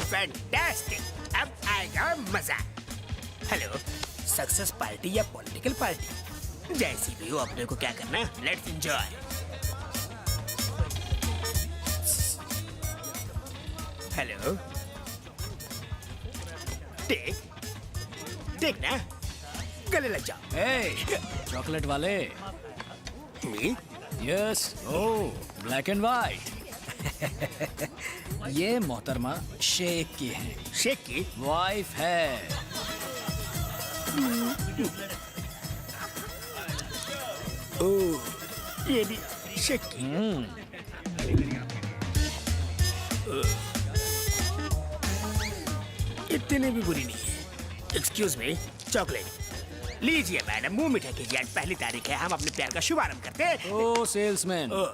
Fantastic, अब आएगा मजा। हेलो, सक्सेस पार्टी या पॉलिटिकल पार्टी, जैसी भी हो अपने को क्या करना, लेट्स एंजॉय। हेलो, टेक ना, गले लग जाओ। हे, चॉकलेट वाले। Me? Yes, oh, black and white. ये मोहतरमा शेख की है। शेख की वाइफ है। ओह, ये भी शेख की। इतनी भी बुरी नहीं है। एक्सक्यूज मी, चॉकलेट लीजिए मैडम, मुंह मीठा कीजिए। आज पहली तारीख है, हम अपने प्यार का शुभारंभ करते हैं। ओ सेल्समैन, ओ।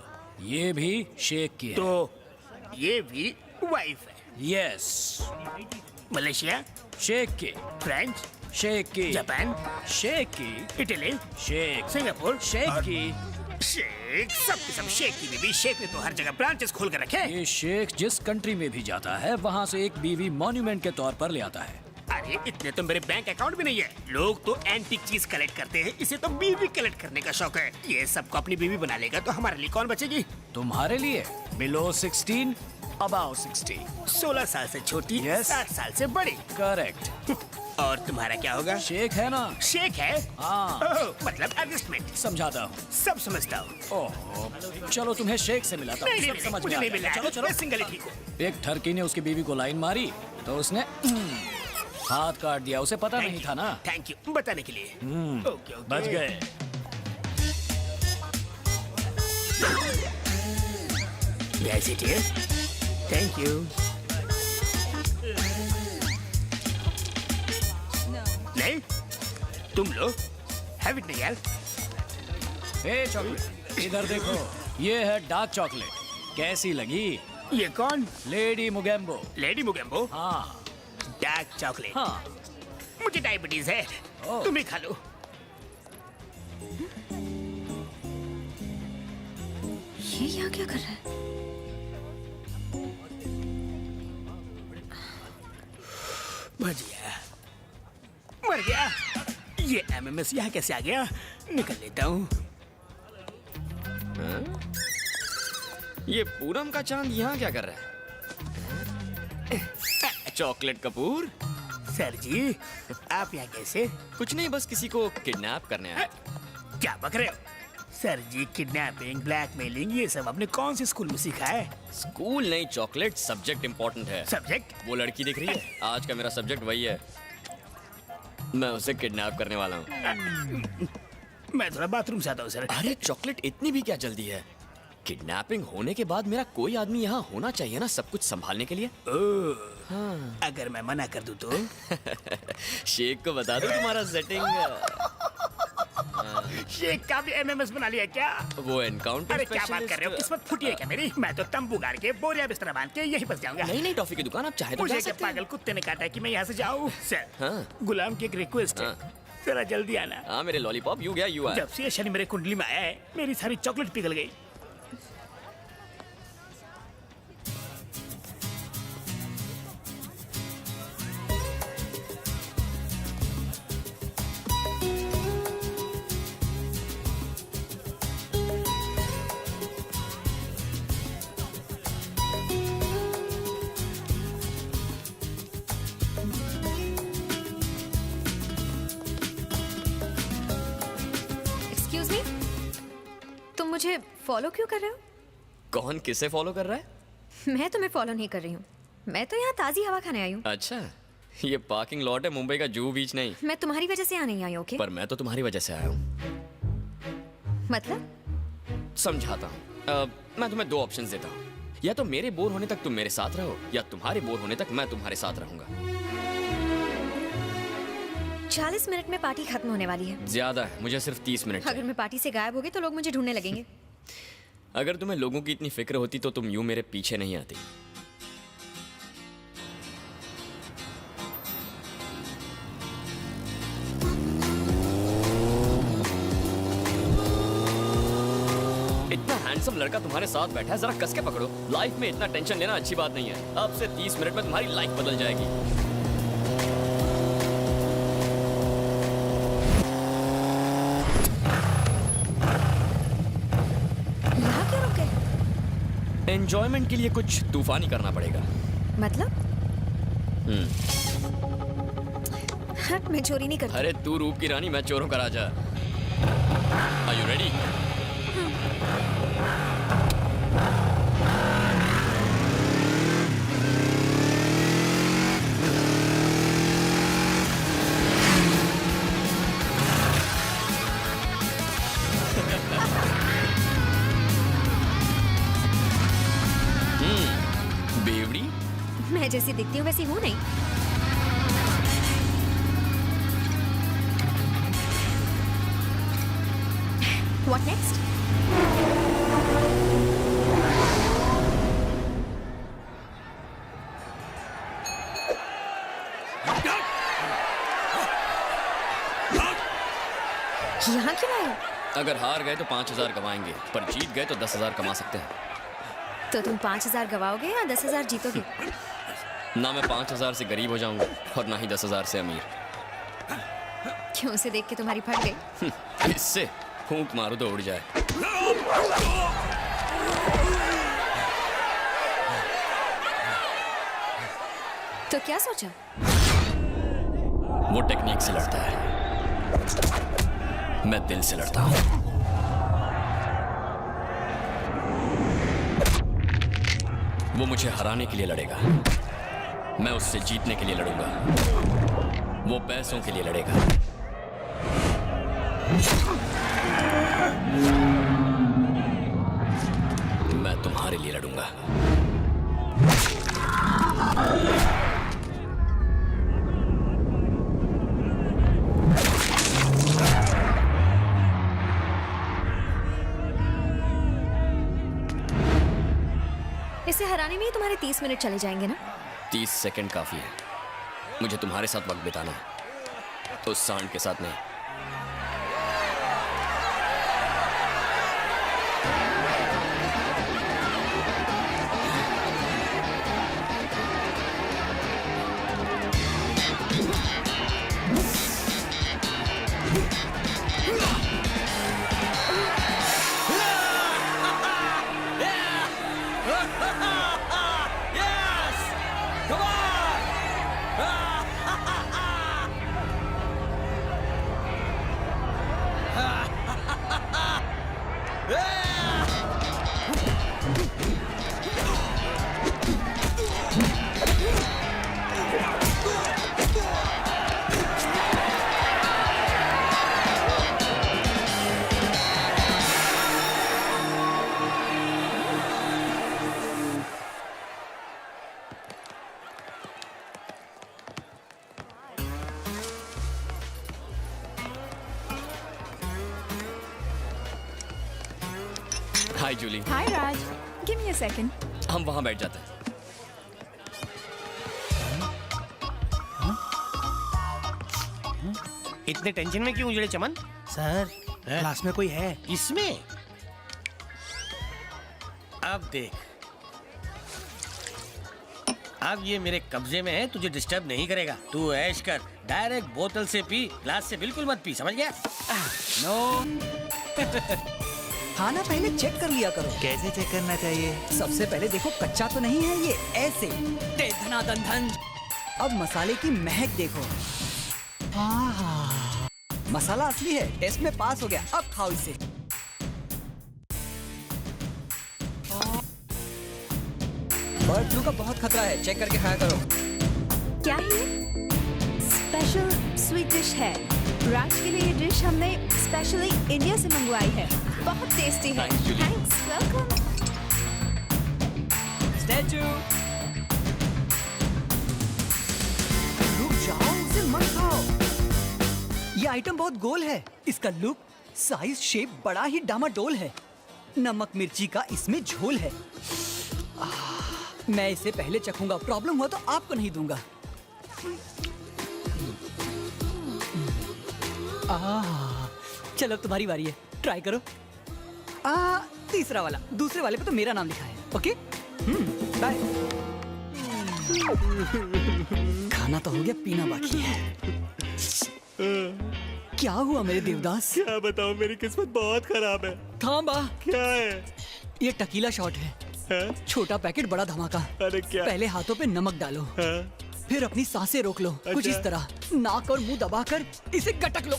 ये भी शेख की है। तो ये भी वाइफ है। यस, मलेशिया, शेख की। फ्रेंच, शेख की। जापान, शेख की। इटली, शेख। सिंगापुर, शेख और की। शेख, सब के सब शेख की बीवी। शेख ने तो हर जगह ब्रांचेस खोल कर रखे हैं। ये शेख जिस कंट्री में भी जाता है वहाँ से एक बीवी मॉन्यूमेंट के तौर पर ले आता है। अरे इतने तो मेरे बैंक अकाउंट भी नहीं है। लोग तो एंटीक चीज कलेक्ट करते हैं, इसे तो बीवी कलेक्ट करने का शौक है। ये सबको अपनी बीवी बना लेगा तो हमारे लिए कौन बचेगी? तुम्हारे लिए बिलो 16, अबाउ 60। 16 साल से छोटी, Yes. 60 साल से बड़ी। करेक्ट। और तुम्हारा क्या होगा? शेख है ना? शेख है। हाँ। ओह, मतलब एडजस्टमेंट। समझाता हूँ। सब समझता हूँ। ओह, चलो तुम्हें शेख से मिलाता हूँ, सब समझ में मुझे आ नहीं गया। मिला। चलो चलो। मैं सिंगल ही ठीक हूँ। एक ठरकी ने उसकी बीवी को लाइन मारी तो उसने हाथ काट दिया। उसे पता नहीं था ना। थैंक यू बताने के लिए। Okay okay. बच गए। Yes, it is. Thank you. नहीं, तुम लो। Have it, निकाल। ए चॉकलेट, इधर देखो, ये है डार्क चॉकलेट। कैसी लगी? ये कौन? लेडी मुगेम्बो। लेडी मुगेम्बो? हाँ डार्क चॉकलेट। हाँ। मुझे डायबिटीज है, ओह। तुम ही खा लो। ये यहाँ क्या कर रहा है? बच गया, मर गया। ये एमएमएस यहाँ कैसे आ गया? निकल लेता हूँ। ये पूनम का चांद यहाँ क्या कर रहा है? चॉकलेट कपूर? सर जी, आप यहाँ कैसे? कुछ नहीं, बस किसी को किडनैप करने आया। क्या बक रहे हो? सर जी, किडनैपिंग, ब्लैकमेलिंग, ये सब आपने कौन से स्कूल में सीखा है? स्कूल नहीं, चॉकलेट। सब्जेक्ट इम्पोर्टेंट है। सब्जेक्ट? वो लड़की दिख रही है, आज का मेरा सब्जेक्ट वही है। मैं उसे किडनैप करने वाला हूँ। मैं थोड़ा बाथरूम से आता हूँ सर। अरे चॉकलेट, इतनी भी क्या जल्दी है? किडनैपिंग होने के बाद मेरा कोई आदमी यहाँ होना चाहिए ना, सब कुछ संभालने के लिए। ओह, अगर मैं मना कर दूँ तो? शेख को बता दो तुम्हारा सेटिंग। शेख का भी एमएमएस बना लिया क्या? वो एनकाउंटर अरे क्या बात कर रहे हो? किस्मत फूटी है क्या मेरी? मैं तो तंबू गाड़ के बोरिया बिस्तरा बांध के यहीं बस जाऊंगा। नहीं नहीं, टॉफी की दुकान आप चाहे तो जा मुझे क्या सकते हैं। पागल कुत्ते ने काटा है कि मैं यहाँ से जाऊँ? सर, हाँ। गुलाम की एक रिक्वेस्ट है, हाँ। जरा जल्दी आना। हाँ मेरे लॉलीपॉप, यू गया यू आया। जब से ये शनि मेरे कुंडली में आया है, मेरी सारी चॉकलेट पिघल गई। एक्सक्यूज मी, तुम मुझे फॉलो क्यों कर रहे हो? कौन किसे फॉलो कर रहा है? मैं तुम्हें फॉलो नहीं कर रही हूँ। मैं तो यहाँ ताज़ी हवा खाने आई हूँ। अच्छा, ये पार्किंग लॉट है, मुंबई का जूहू बीच नहीं। मैं तुम्हारी वजह से यहाँ नहीं आई, ओके? पर मैं तो तुम्हारी वजह से आया हूँ। मतलब? समझाता हूँ। मैं तुम्हें दो ऑप्शंस देता हूँ, या तो मेरे बोर होने तक तुम मेरे साथ रहो, या तुम्हारे बोर होने तक मैं तुम्हारे साथ रहूंगा। 40 मिनट में पार्टी खत्म होने वाली है। ज्यादा है, मुझे सिर्फ 30 मिनट अगर मैं पार्टी से गायब हो गई तो लोग मुझे ढूंढने लगेंगे। अगर तुम्हें लोगों की इतनी फिक्र होती तो तुम यूं मेरे पीछे नहीं आती। हैंडसम लड़का तुम्हारे साथ बैठा है, जरा कस के पकड़ो। लाइफ में इतना टेंशन लेना अच्छी बात नहीं है। अब से 30 मिनट में तुम्हारी लाइफ बदल जाएगी। यहाँ क्यों रुके? एंजॉयमेंट के लिए कुछ तूफानी करना पड़ेगा। मतलब? हट, मैं चोरी नहीं करती। अरे तू रूप की रानी, मैं चोरों का राजा। Are you ready? बेवड़ी, मैं जैसी दिखती हूँ वैसी हूँ नहीं। What next? यहाँ क्यों आए? अगर हार गए तो 5,000 कमाएंगे, पर जीत गए तो 10,000 कमा सकते हैं। तो तुम 5,000 गवाओगे या 10,000 जीतोगे? ना मैं 5,000 से गरीब हो जाऊंगा और ना ही 10,000 से अमीर। क्यों से देख के तुम्हारी फट गई? इससे फूंक मारो तो उड़ जाए। तो क्या सोचा? वो टेक्निक से लड़ता है, मैं दिल से लड़ता हूं। वो मुझे हराने के लिए लड़ेगा, मैं उससे जीतने के लिए लड़ूंगा। वो पैसों के लिए लड़ेगा, मैं तुम्हारे लिए लड़ूंगा। इसे हराने में ही तुम्हारे 30 मिनट चले जाएंगे ना? 30 सेकंड काफी है। मुझे तुम्हारे साथ वक्त बिताना है, उस सांड के साथ नहीं। हाय Jully. Hi Raj, give me a second. हम वहां बैठ जाते हैं। इतने टेंशन में क्यों उजड़े चमन? सर क्लास में कोई है? इसमें अब देख, अब ये मेरे कब्जे में है, तुझे डिस्टर्ब नहीं करेगा। तू ऐश कर, डायरेक्ट बोतल से पी, ग्लास से बिल्कुल मत पी, समझ गया? नो खाना पहले चेक कर लिया करो। कैसे चेक करना चाहिए? सबसे पहले देखो कच्चा तो नहीं है ये, ऐसे दे धनाधन धन। अब मसाले की महक देखो। मसाला असली है, टेस्ट में पास हो गया। अब खाओ इसे। बर्ड फ्लू का बहुत खतरा है, चेक करके खाया करो। क्या है ये? स्पेशल स्वीट डिश है। राज के लिए ये डिश हमने स्पेशली इंडिया से मंगवाई है। बहुत टेस्टी है। Thanks, Julie. Thanks, welcome. Statue. रुक जाओ, उसे मत खाओ। ये आइटम बहुत गोल है। इसका लुक, साइज, शेप बड़ा ही डामाडोल है। नमक मिर्ची का इसमें झोल है। मैं इसे पहले चखूंगा, प्रॉब्लम हुआ तो आपको नहीं दूंगा। चलो तुम्हारी बारी है, ट्राई करो। तीसरा वाला, दूसरे वाले पे तो मेरा नाम लिखा है। Okay, bye. खाना तो हो गया, पीना बाकी है। क्या हुआ मेरे देवदास? क्या बताऊं, मेरी किस्मत बहुत खराब है। थांबा, क्या है? ये टकीला शॉट है। छोटा पैकेट बड़ा धमाका। अरे क्या? पहले हाथों पे नमक डालो, फिर अपनी सांसें रोक लो, कुछ इस तरह, नाक और मुंह दबाकर इसे गटक लो।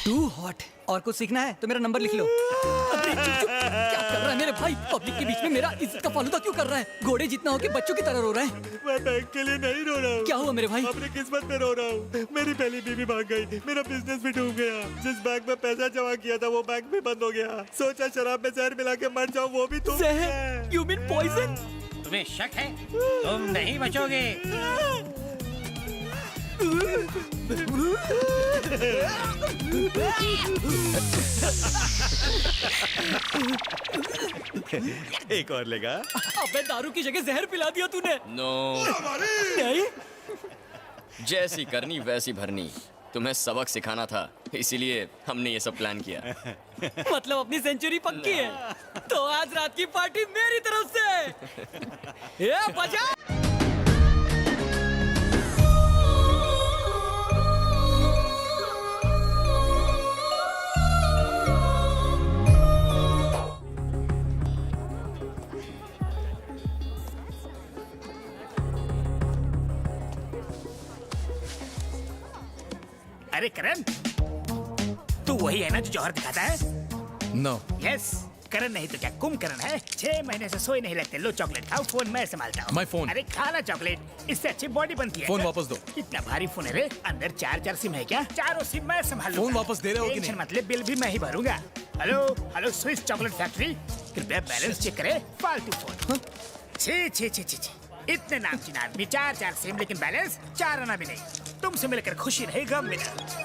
To hot. और कुछ सीखना है तो मेरा नंबर लिख लो। अरे चुप चुप, क्या कर रहा है मेरे भाई? पब्लिक के बीच में मेरा इज्जत का फालूदा क्यों कर रहा है? घोड़े जितना हो के बच्चों की तरह रो रहा है। मैं बैंक के लिए नहीं रो रहा हूँ। क्या हुआ मेरे भाई? अपनी किस्मत पे रो रहा हूँ। मेरी पहली बीवी भाग गई, मेरा बिजनेस भी डूब गया। जिस बैंक में पैसा जमा किया था वो बैंक भी बंद हो गया। सोचा शराब में जहर मिला के मर जाऊँ, वो भी तुम। जहर? You mean poison? तुम्हें शक है? तुम नहीं बचोगे। एक और लेगा? अबे दारू की जगह जहर पिला दिया तूने। नो, नहीं, जैसी करनी वैसी भरनी। तुम्हें सबक सिखाना था, इसीलिए हमने ये सब प्लान किया। मतलब अपनी सेंचुरी पक्की है। तो आज रात की पार्टी मेरी तरफ से। ये बजा। अरे करण, तू वही है ना जो जौहर दिखाता है? नो, यस, करण नहीं तो क्या कुंभकर्ण है। 6 महीने से सोए नहीं लगते। लो चॉकलेट खाओ, फोन मैं संभालता हूँ। My phone. अरे खाना चॉकलेट, इससे अच्छी बॉडी बनती है। फोन वापस दो। इतना भारी फोन है रे, अंदर 4 सिम है क्या? चारों सिम मैं संभाल लूंगा। फोन वापस दे रहे हो कि टेंशन नहीं? मत ले, बिल भी मैं ही भरूंगा। Hello hello, Swiss chocolate factory, कृपया बैलेंस चेक करे। फालतू फोन। छी छी छी छी छी, इतने नाम चिनार भी 4 सिम, लेकिन बैलेंस 4 आना भी नहीं। तुमसे मिलकर खुशी रही, गम मिला।